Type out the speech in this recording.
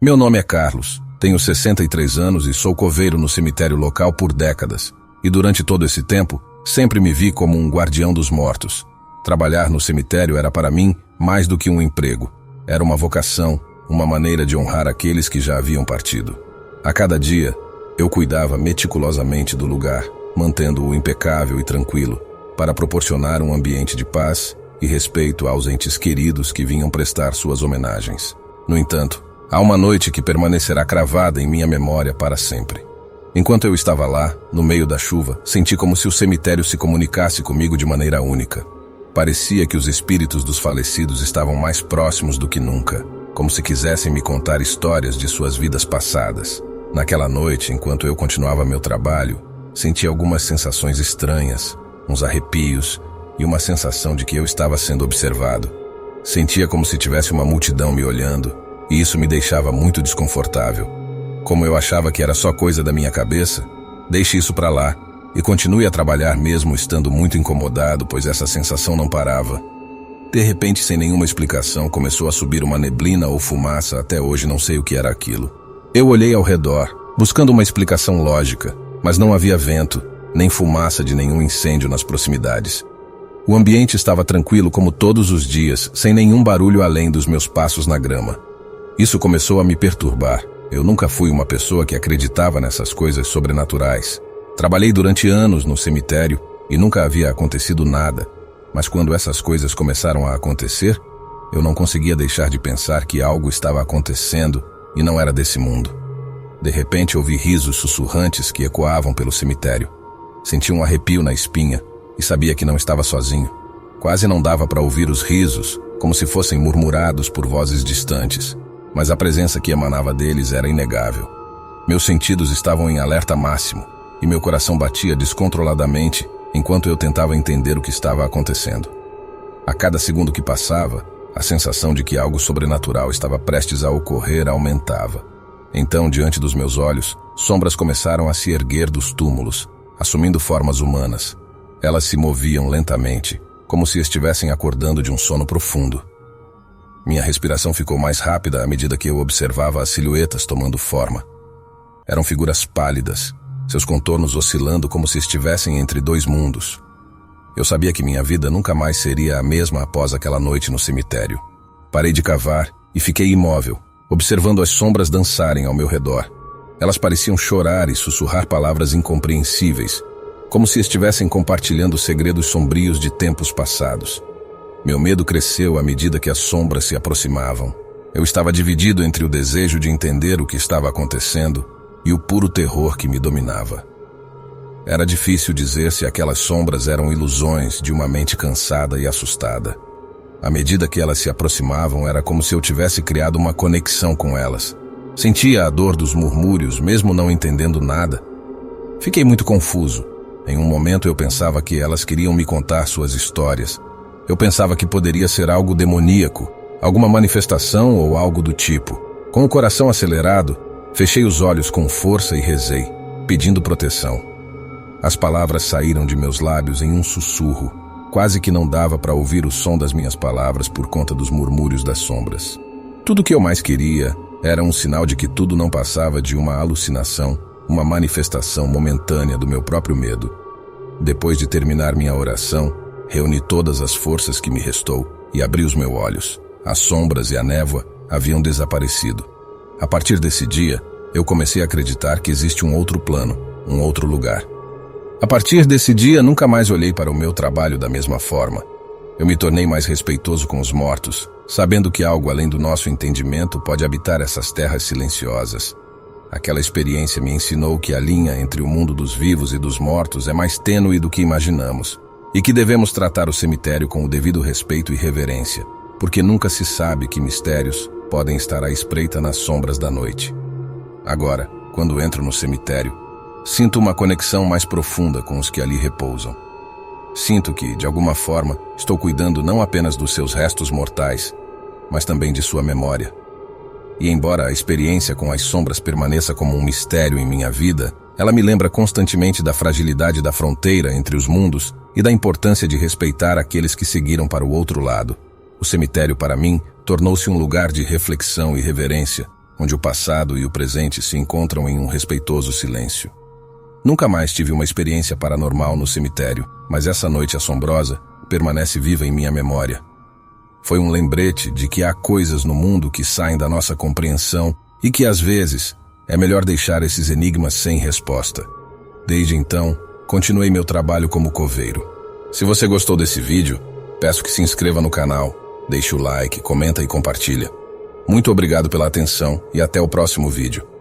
Meu nome é Carlos, tenho 63 anos e sou coveiro no cemitério local por décadas. E durante todo esse tempo, sempre me vi como um guardião dos mortos. Trabalhar no cemitério era para mim mais do que um emprego. Era uma vocação, uma maneira de honrar aqueles que já haviam partido. A cada dia, eu cuidava meticulosamente do lugar, mantendo-o impecável e tranquilo, para proporcionar um ambiente de paz e respeito aos entes queridos que vinham prestar suas homenagens. No entanto, há uma noite que permanecerá cravada em minha memória para sempre. Enquanto eu estava lá, no meio da chuva, senti como se o cemitério se comunicasse comigo de maneira única. Parecia que os espíritos dos falecidos estavam mais próximos do que nunca, como se quisessem me contar histórias de suas vidas passadas. Naquela noite, enquanto eu continuava meu trabalho, senti algumas sensações estranhas, uns arrepios e uma sensação de que eu estava sendo observado. Sentia como se tivesse uma multidão me olhando, e isso me deixava muito desconfortável. Como eu achava que era só coisa da minha cabeça, deixe isso pra lá e continue a trabalhar mesmo estando muito incomodado, pois essa sensação não parava. De repente, sem nenhuma explicação, começou a subir uma neblina ou fumaça, até hoje não sei o que era aquilo. Eu olhei ao redor, buscando uma explicação lógica, mas não havia vento, nem fumaça de nenhum incêndio nas proximidades. O ambiente estava tranquilo como todos os dias, sem nenhum barulho além dos meus passos na grama. Isso começou a me perturbar. Eu nunca fui uma pessoa que acreditava nessas coisas sobrenaturais. Trabalhei durante anos no cemitério e nunca havia acontecido nada, mas quando essas coisas começaram a acontecer, eu não conseguia deixar de pensar que algo estava acontecendo e não era desse mundo. De repente ouvi risos sussurrantes que ecoavam pelo cemitério. Senti um arrepio na espinha e sabia que não estava sozinho. Quase não dava para ouvir os risos, como se fossem murmurados por vozes distantes, mas a presença que emanava deles era inegável. Meus sentidos estavam em alerta máximo e meu coração batia descontroladamente enquanto eu tentava entender o que estava acontecendo. A cada segundo que passava, a sensação de que algo sobrenatural estava prestes a ocorrer aumentava. Então, diante dos meus olhos, sombras começaram a se erguer dos túmulos, assumindo formas humanas. Elas se moviam lentamente, como se estivessem acordando de um sono profundo. Minha respiração ficou mais rápida à medida que eu observava as silhuetas tomando forma. Eram figuras pálidas, seus contornos oscilando como se estivessem entre dois mundos. Eu sabia que minha vida nunca mais seria a mesma após aquela noite no cemitério. Parei de cavar e fiquei imóvel, observando as sombras dançarem ao meu redor. Elas pareciam chorar e sussurrar palavras incompreensíveis, como se estivessem compartilhando segredos sombrios de tempos passados. Meu medo cresceu à medida que as sombras se aproximavam. Eu estava dividido entre o desejo de entender o que estava acontecendo e o puro terror que me dominava. Era difícil dizer se aquelas sombras eram ilusões de uma mente cansada e assustada. À medida que elas se aproximavam, era como se eu tivesse criado uma conexão com elas. Sentia a dor dos murmúrios, mesmo não entendendo nada. Fiquei muito confuso. Em um momento eu pensava que elas queriam me contar suas histórias. Eu pensava que poderia ser algo demoníaco, alguma manifestação ou algo do tipo. Com o coração acelerado, fechei os olhos com força e rezei, pedindo proteção. As palavras saíram de meus lábios em um sussurro. Quase que não dava para ouvir o som das minhas palavras por conta dos murmúrios das sombras. Tudo o que eu mais queria era um sinal de que tudo não passava de uma alucinação, uma manifestação momentânea do meu próprio medo. Depois de terminar minha oração, reuni todas as forças que me restou e abri os meus olhos. As sombras e a névoa haviam desaparecido. A partir desse dia, eu comecei a acreditar que existe um outro plano, um outro lugar. A partir desse dia, nunca mais olhei para o meu trabalho da mesma forma. Eu me tornei mais respeitoso com os mortos, sabendo que algo além do nosso entendimento pode habitar essas terras silenciosas. Aquela experiência me ensinou que a linha entre o mundo dos vivos e dos mortos é mais tênue do que imaginamos, e que devemos tratar o cemitério com o devido respeito e reverência, porque nunca se sabe que mistérios podem estar à espreita nas sombras da noite. Agora, quando entro no cemitério, sinto uma conexão mais profunda com os que ali repousam. Sinto que, de alguma forma, estou cuidando não apenas dos seus restos mortais, mas também de sua memória. E embora a experiência com as sombras permaneça como um mistério em minha vida, ela me lembra constantemente da fragilidade da fronteira entre os mundos e da importância de respeitar aqueles que seguiram para o outro lado. O cemitério, para mim, tornou-se um lugar de reflexão e reverência, onde o passado e o presente se encontram em um respeitoso silêncio. Nunca mais tive uma experiência paranormal no cemitério, mas essa noite assombrosa permanece viva em minha memória. Foi um lembrete de que há coisas no mundo que saem da nossa compreensão e que, às vezes, é melhor deixar esses enigmas sem resposta. Desde então, continuei meu trabalho como coveiro. Se você gostou desse vídeo, peço que se inscreva no canal, deixe o like, comenta e compartilha. Muito obrigado pela atenção e até o próximo vídeo.